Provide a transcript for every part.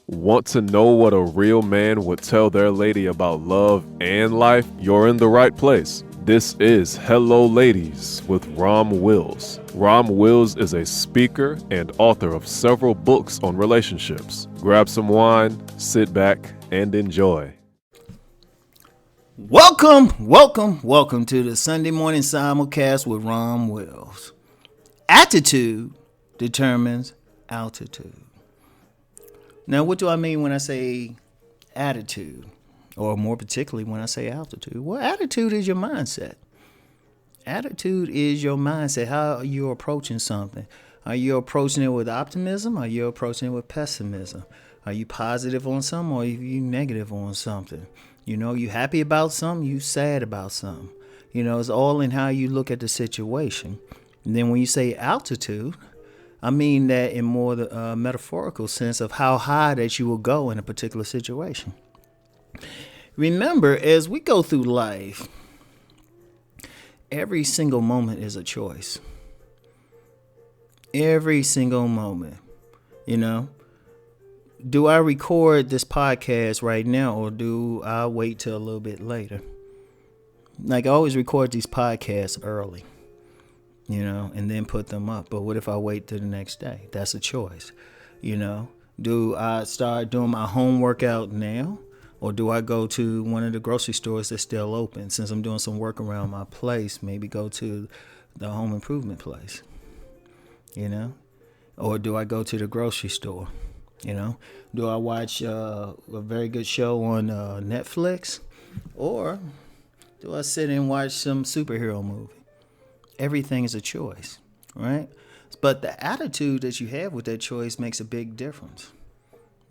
Want to know what a real man would tell their lady about love and life? You're in the right place. This is Hello Ladies with Rom Wills. Rom Wills is a speaker and author of several books on relationships. Grab some wine, sit back, and enjoy. Welcome to the Sunday morning simulcast with Rom Wills. Attitude determines altitude. Now, what do I mean when I say attitude? Or more particularly when I say altitude? Well, attitude is your mindset. Attitude is your mindset. How are you approaching something? Are you approaching it with optimism? Are you approaching it with pessimism? Are you positive on something or are you negative on something? You know, you happy about something, you sad about something. You know, it's all in how you look at the situation. And then when you say altitude, I mean that in more the metaphorical sense of how high that you will go in a particular situation. Remember, as we go through life, every single moment is a choice. Every single moment, you know. Do I record this podcast right now or do I wait till a little bit later? Like I always record these podcasts early, you know, and then put them up. But what if I wait till the next day? That's a choice, you know. Do I start doing my home workout now? Or do I go to one of the grocery stores that's still open? Since I'm doing some work around my place, maybe go to the home improvement place, you know? Or do I go to the grocery store? You know, do I watch a very good show on Netflix, or do I sit and watch some superhero movie? Everything is a choice, right? But the attitude that you have with that choice makes a big difference.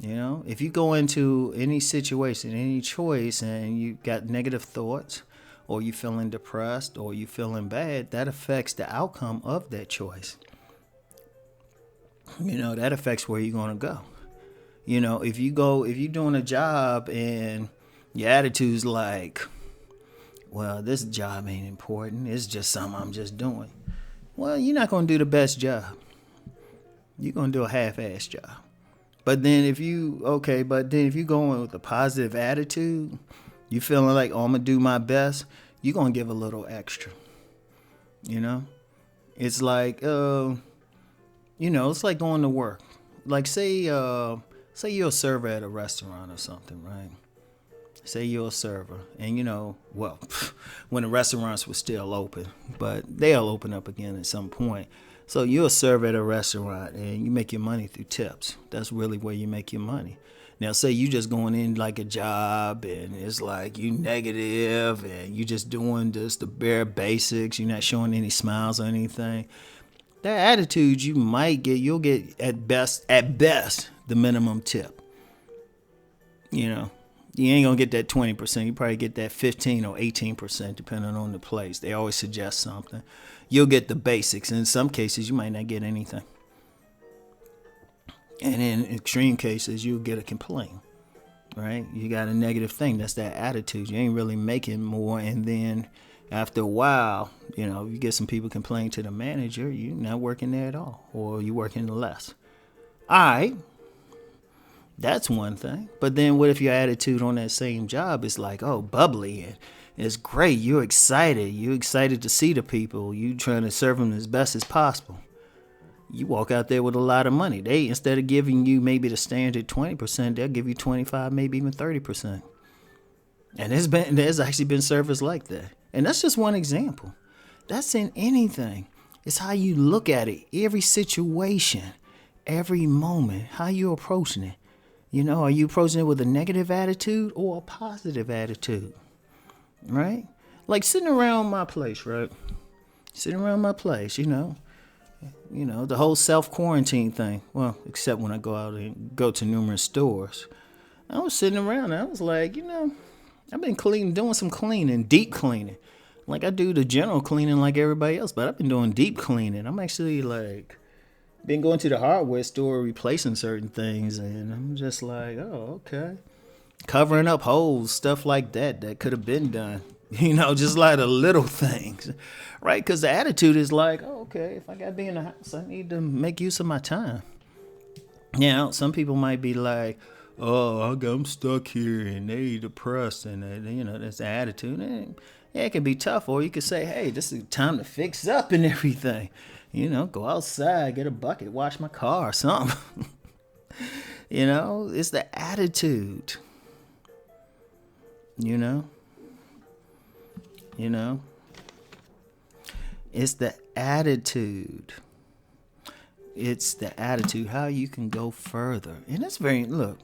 You know, if you go into any situation, any choice, and you got negative thoughts, or you feeling depressed, or you feeling bad, that affects the outcome of that choice. You know, that affects where you're going to go. You know, if you're doing a job and your attitude's like, well, this job ain't important. It's just something I'm just doing. Well, you're not going to do the best job. You're going to do a half-ass job. But then if you go in with a positive attitude, you feeling like, oh, I'm going to do my best, you're going to give a little extra. You know? It's like, it's like going to work. Like say you're a server at a restaurant or something, right? Say you're a server and when the restaurants were still open, but they'll open up again at some point. So you're a server at a restaurant and you make your money through tips. That's really where you make your money. Now say you just going in like a job and it's like you negative and you just doing just the bare basics. You're not showing any smiles or anything. That attitude you'll get at best the minimum tip. You know, you ain't gonna get that 20%. You probably get that 15 or 18% depending on the place. They always suggest something. You'll get the basics. In some cases, you might not get anything. And in extreme cases, you'll get a complaint, right? You got a negative thing. That's that attitude. You ain't really making more. And then after a while, you get some people complaining to the manager, you're not working there at all, or you're working less. All right. That's one thing. But then what if your attitude on that same job is like, oh, bubbly and it's great. You're excited. You're excited to see the people. You trying to serve them as best as possible. You walk out there with a lot of money. They, instead of giving you maybe the standard 20%, they'll give you 25, maybe even 30%. And there's actually been servers like that. And that's just one example. That's in anything. It's how you look at it. Every situation, every moment, how you approaching it. You know, are you approaching it with a negative attitude or a positive attitude? Right? Like sitting around my place, right? Sitting around my place, the whole self-quarantine thing. Well, except when I go out and go to numerous stores. I was sitting around and I was like, I've been doing some cleaning, deep cleaning. Like I do the general cleaning like everybody else, but I've been doing deep cleaning. I'm actually been going to the hardware store replacing certain things, and I'm just like, oh, okay. Covering up holes, stuff like that could have been done. Just like the little things, right? Because the attitude is like, oh, okay, if I got to be in the house, I need to make use of my time. Some people might be like, oh, I'm stuck here and they depressed and that's the attitude. And yeah, it can be tough. Or you could say, hey, this is time to fix up and everything. Go outside, get a bucket, wash my car or something. It's the attitude. You know? It's the attitude. It's the attitude, how you can go further. And it's look,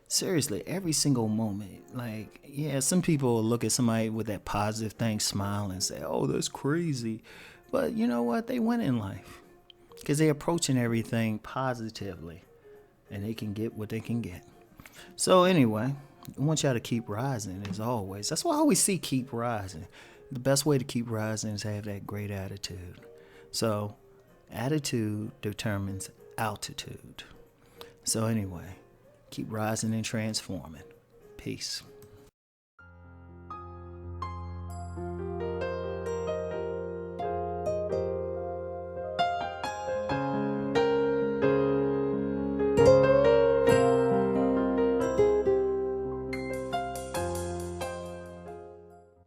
seriously, every single moment. Like, yeah, some people will look at somebody with that positive thing, smile and say, oh, that's crazy. But you know what? They win in life because they're approaching everything positively and they can get what they can get. So anyway, I want y'all to keep rising as always. That's why I always see keep rising. The best way to keep rising is have that great attitude. So attitude determines altitude. So anyway, keep rising and transforming. Peace.